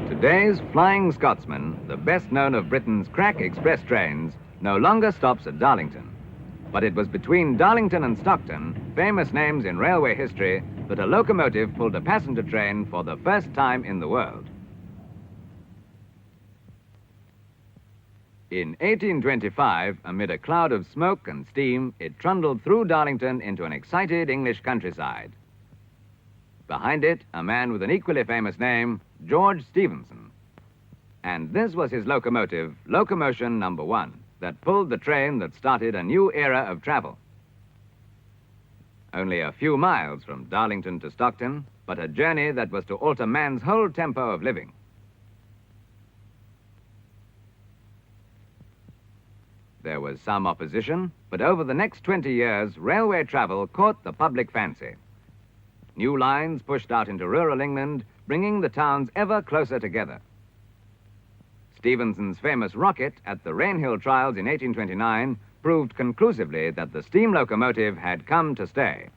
Today's Flying Scotsman, the best known of Britain's crack express trains, no longer stops at Darlington. But it was between Darlington and Stockton, famous names in railway history, that a locomotive pulled a passenger train for the first time in the world. In 1825, amid a cloud of smoke and steam, it trundled through Darlington into an excited English countryside. Behind it, a man with an equally famous name, George Stephenson. And this was his locomotive, Locomotion Number 1, that pulled the train that started a new era of travel. Only a few miles from Darlington to Stockton, but a journey that was to alter man's whole tempo of living. There was some opposition, but over the next 20 years, railway travel caught the public fancy. New lines pushed out into rural England, bringing the towns ever closer together. Stephenson's famous rocket at the Rainhill trials in 1829 proved conclusively that the steam locomotive had come to stay.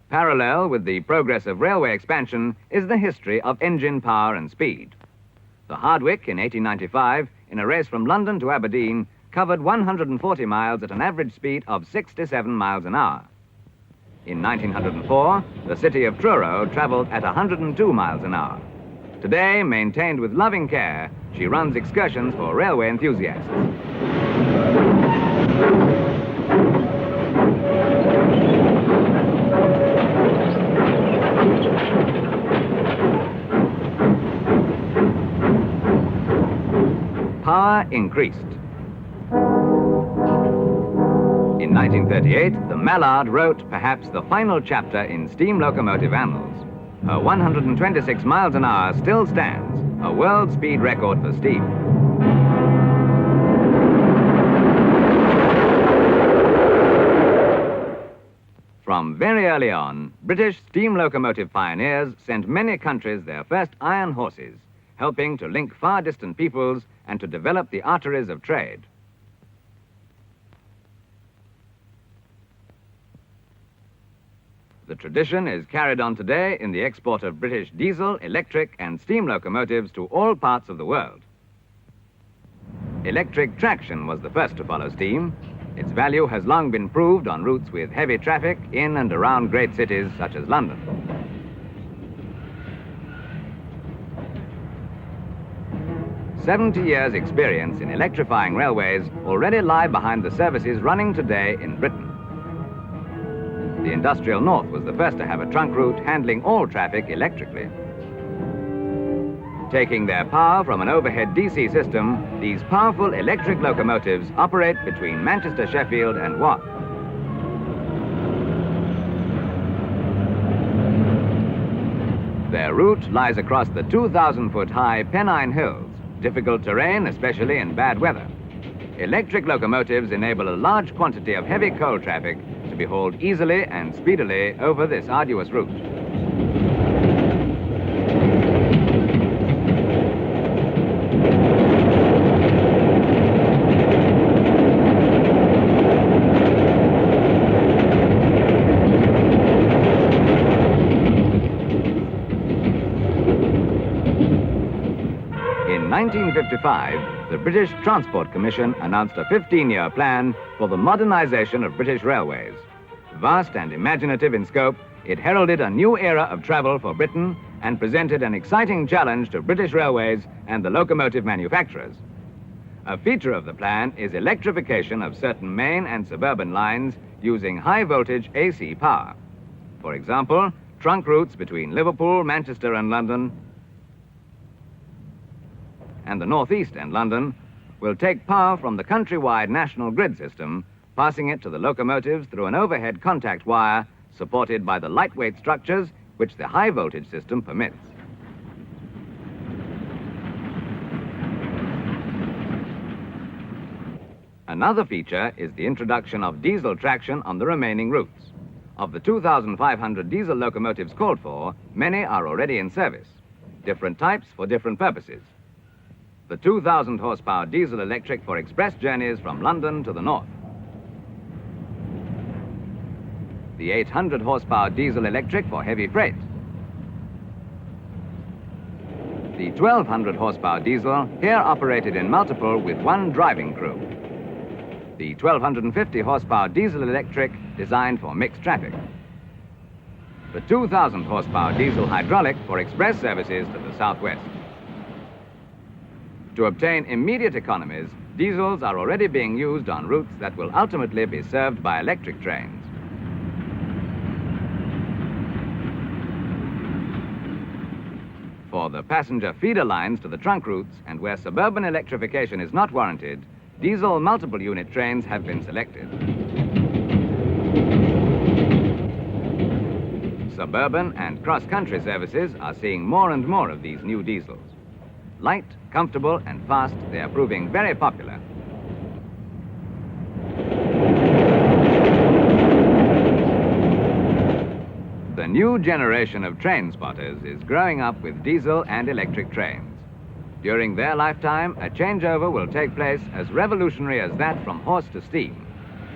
Parallel with the progress of railway expansion is the history of engine power and speed. The Hardwicke in 1895, in a race from London to Aberdeen, covered 140 miles at an average speed of 67 miles an hour. In 1904, the city of Truro traveled at 102 miles an hour. Today, maintained with loving care, she runs excursions for railway enthusiasts. Power increased. In 1938, the Mallard wrote perhaps the final chapter in steam locomotive annals. Her 126 miles an hour still stands, a world speed record for steam. From very early on, British steam locomotive pioneers sent many countries their first iron horses, helping to link far-distant peoples and to develop the arteries of trade. The tradition is carried on today in the export of British diesel, electric, and steam locomotives to all parts of the world. Electric traction was the first to follow steam. Its value has long been proved on routes with heavy traffic in and around great cities such as London. "70 years' experience in electrifying railways already lie behind the services running today in Britain. The industrial north was the first to have a trunk route handling all traffic electrically. Taking their power from an overhead DC system, these powerful electric locomotives operate between Manchester, Sheffield, and Watt. Their route lies across the 2,000-foot-high Pennine Hills, difficult terrain, especially in bad weather. Electric locomotives enable a large quantity of heavy coal traffic to be hauled easily and speedily over this arduous route. In 1955, the British Transport Commission announced a 15-year plan for the modernization of British railways. Vast and imaginative in scope, it heralded a new era of travel for Britain and presented an exciting challenge to British Railways and the locomotive manufacturers. A feature of the plan is electrification of certain main and suburban lines using high-voltage AC power. For example, trunk routes between Liverpool, Manchester and London and the North East and London will take power from the countrywide national grid system, passing it to the locomotives through an overhead contact wire supported by the lightweight structures which the high-voltage system permits. Another feature is the introduction of diesel traction on the remaining routes. Of the 2,500 diesel locomotives called for, many are already in service, different types for different purposes. The 2,000 horsepower diesel electric for express journeys from London to the north. The 800 horsepower diesel electric for heavy freight. The 1,200 horsepower diesel, here operated in multiple with one driving crew. The 1,250 horsepower diesel electric designed for mixed traffic. The 2,000 horsepower diesel hydraulic for express services to the southwest. To obtain immediate economies, diesels are already being used on routes that will ultimately be served by electric trains. For the passenger feeder lines to the trunk routes and where suburban electrification is not warranted, diesel multiple unit trains have been selected. Suburban and cross-country services are seeing more and more of these new diesels. Light, comfortable and fast, they are proving very popular. The new generation of train spotters is growing up with diesel and electric trains. During their lifetime, a changeover will take place as revolutionary as that from horse to steam,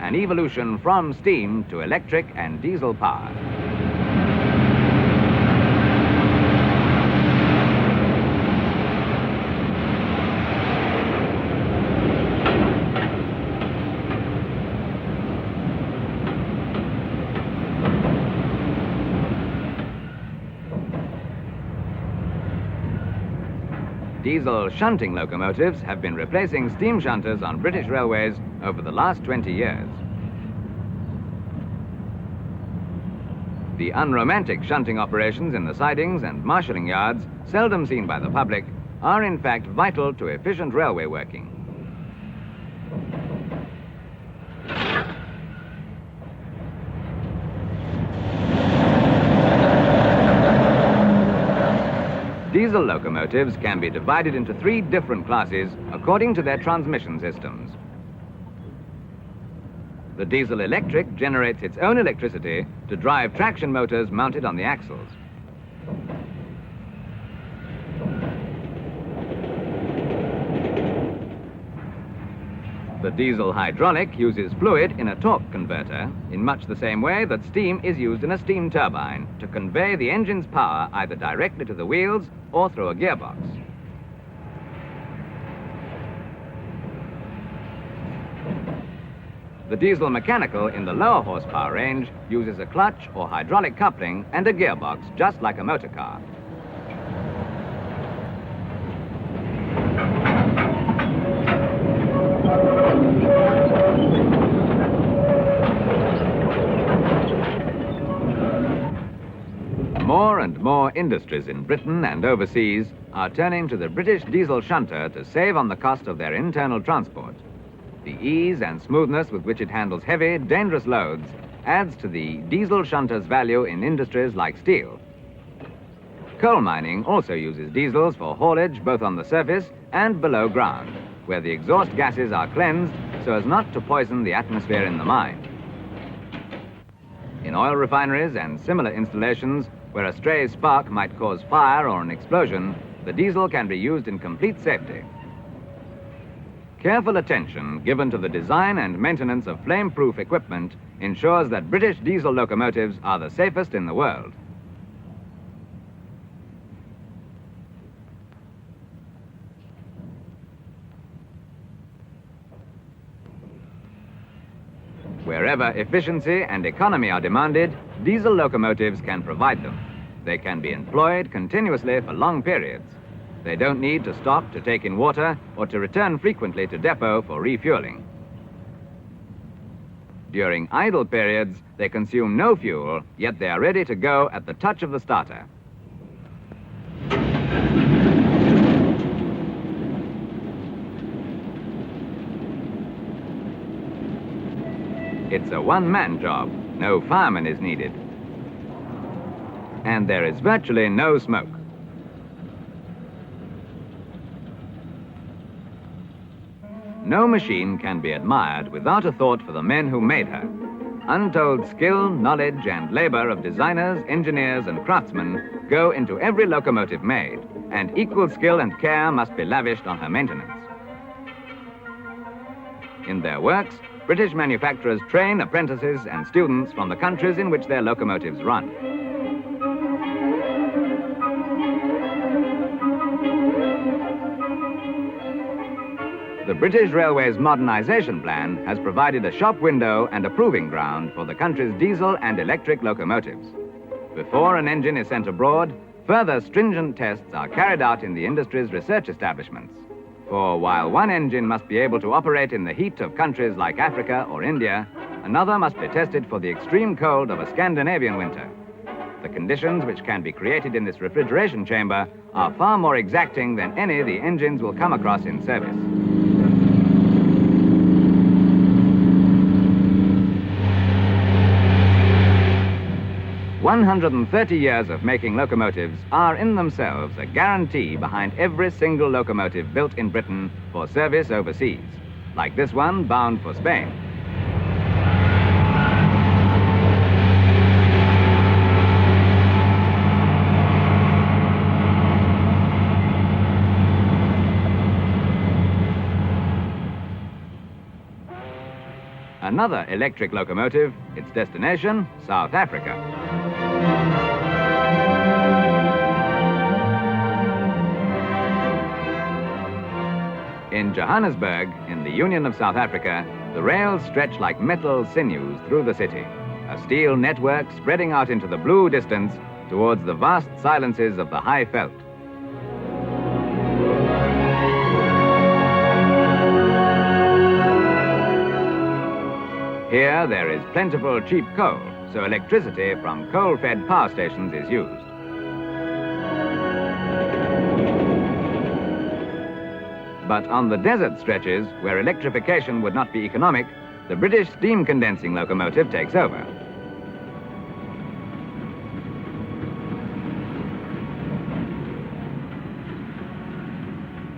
an evolution from steam to electric and diesel power. Diesel shunting locomotives have been replacing steam shunters on British railways over the last 20 years. The unromantic shunting operations in the sidings and marshalling yards, seldom seen by the public, are in fact vital to efficient railway working. Diesel locomotives can be divided into 3 different classes according to their transmission systems. The diesel electric generates its own electricity to drive traction motors mounted on the axles. The diesel hydraulic uses fluid in a torque converter in much the same way that steam is used in a steam turbine to convey the engine's power either directly to the wheels or through a gearbox. The diesel mechanical in the lower horsepower range uses a clutch or hydraulic coupling and a gearbox just like a motor car. More and more industries in Britain and overseas are turning to the British diesel shunter to save on the cost of their internal transport. The ease and smoothness with which it handles heavy, dangerous loads adds to the diesel shunter's value in industries like steel. Coal mining also uses diesels for haulage both on the surface and below ground, where the exhaust gases are cleansed so as not to poison the atmosphere in the mine. In oil refineries and similar installations, where a stray spark might cause fire or an explosion, the diesel can be used in complete safety. Careful attention given to the design and maintenance of flame-proof equipment ensures that British diesel locomotives are the safest in the world. Wherever efficiency and economy are demanded, diesel locomotives can provide them. They can be employed continuously for long periods. They don't need to stop to take in water or to return frequently to depot for refueling. During idle periods, they consume no fuel, yet they are ready to go at the touch of the starter. It's a one-man job. No fireman is needed. And there is virtually no smoke. No machine can be admired without a thought for the men who made her. Untold skill, knowledge, and labor of designers, engineers, and craftsmen go into every locomotive made, and equal skill and care must be lavished on her maintenance. In their works, British manufacturers train apprentices and students from the countries in which their locomotives run. The British Railways modernization plan has provided a shop window and a proving ground for the country's diesel and electric locomotives. Before an engine is sent abroad, further stringent tests are carried out in the industry's research establishments. For while one engine must be able to operate in the heat of countries like Africa or India, another must be tested for the extreme cold of a Scandinavian winter. The conditions which can be created in this refrigeration chamber are far more exacting than any the engines will come across in service. 130 years of making locomotives are in themselves a guarantee behind every single locomotive built in Britain for service overseas, like this one bound for Spain. Another electric locomotive, its destination, South Africa. In Johannesburg, in the Union of South Africa, the rails stretch like metal sinews through the city, a steel network spreading out into the blue distance towards the vast silences of the high veld. Here there is plentiful cheap coal, so electricity from coal-fed power stations is used. But on the desert stretches, where electrification would not be economic, the British steam condensing locomotive takes over.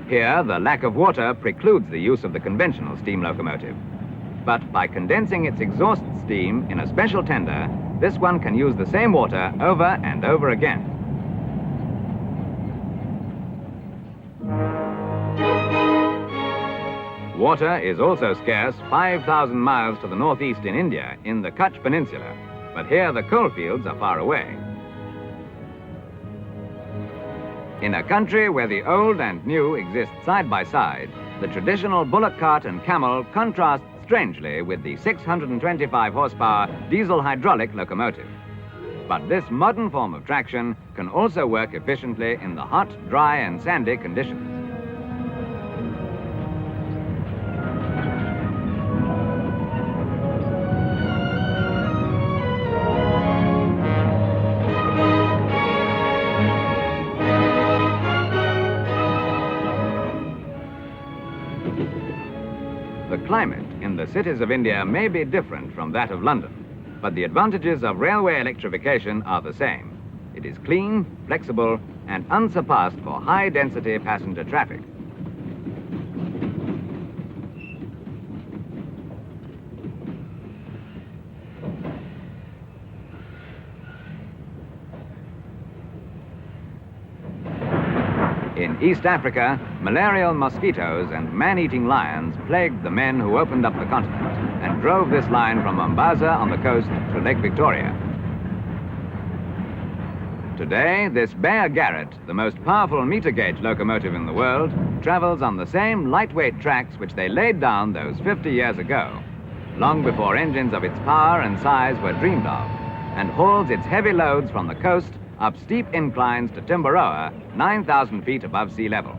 Here, the lack of water precludes the use of the conventional steam locomotive. But by condensing its exhaust steam in a special tender, this one can use the same water over and over again. Water is also scarce 5,000 miles to the northeast in India, in the Kutch Peninsula, but here the coal fields are far away. In a country where the old and new exist side by side, the traditional bullock cart and camel contrast strangely with the 625 horsepower diesel hydraulic locomotive. But this modern form of traction can also work efficiently in the hot, dry and sandy conditions. The climate in the cities of India may be different from that of London, but the advantages of railway electrification are the same. It is clean, flexible, and unsurpassed for high-density passenger traffic. In East Africa, malarial mosquitoes and man-eating lions plagued the men who opened up the continent and drove this line from Mombasa on the coast to Lake Victoria. Today, this Bear Garrett, the most powerful meter-gauge locomotive in the world, travels on the same lightweight tracks which they laid down those 50 years ago, long before engines of its power and size were dreamed of, and hauls its heavy loads from the coast up steep inclines to Timberoa, 9,000 feet above sea level.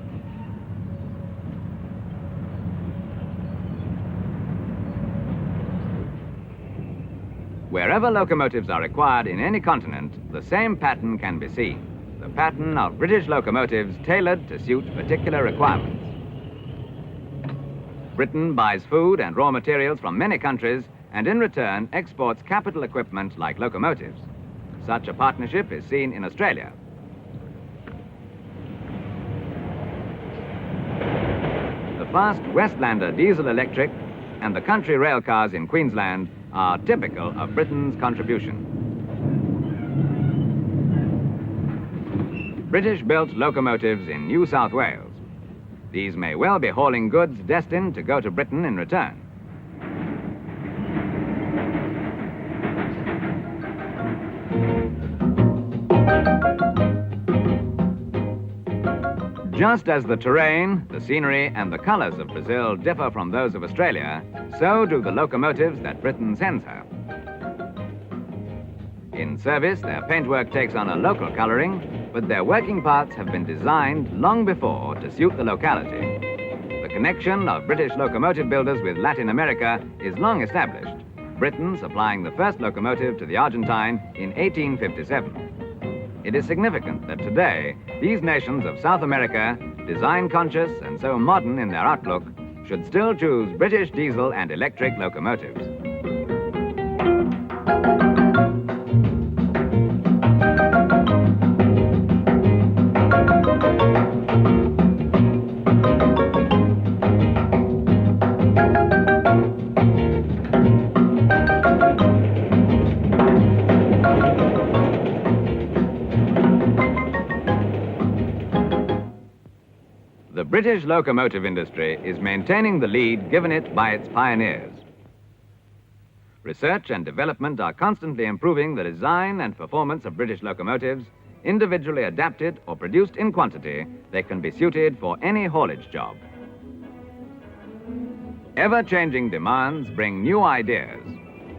Wherever locomotives are required in any continent, the same pattern can be seen. The pattern of British locomotives tailored to suit particular requirements. Britain buys food and raw materials from many countries and in return exports capital equipment like locomotives. Such a partnership is seen in Australia. The fast Westlander diesel electric and the country rail cars in Queensland are typical of Britain's contribution. British-built locomotives in New South Wales. These may well be hauling goods destined to go to Britain in return. Just as the terrain, the scenery, and the colors of Brazil differ from those of Australia, so do the locomotives that Britain sends her. In service, their paintwork takes on a local coloring, but their working parts have been designed long before to suit the locality. The connection of British locomotive builders with Latin America is long established, Britain supplying the first locomotive to the Argentine in 1857. It is significant that today, these nations of South America, design-conscious and so modern in their outlook, should still choose British diesel and electric locomotives. The British locomotive industry is maintaining the lead given it by its pioneers. Research and development are constantly improving the design and performance of British locomotives. Individually adapted or produced in quantity, they can be suited for any haulage job. Ever-changing demands bring new ideas.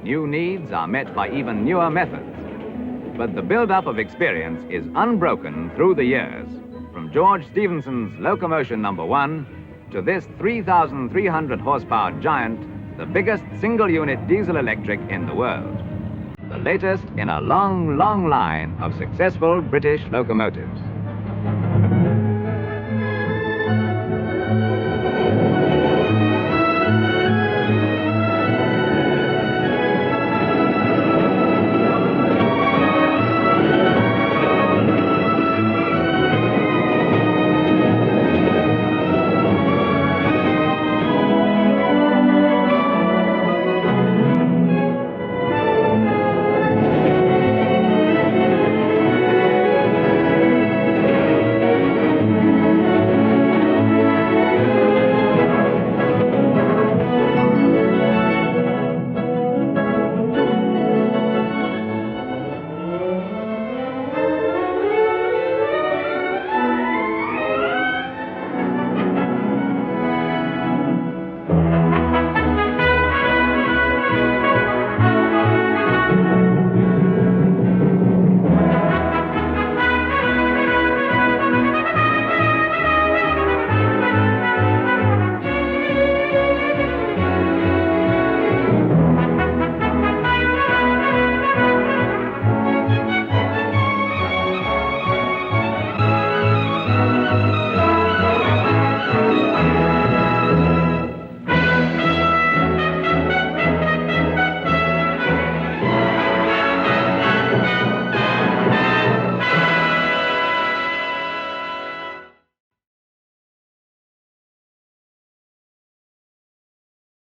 New needs are met by even newer methods. But the build-up of experience is unbroken through the years. From George Stephenson's Locomotion No. 1 to this 3,300 horsepower giant, the biggest single-unit diesel electric in the world. The latest in a long, long line of successful British locomotives.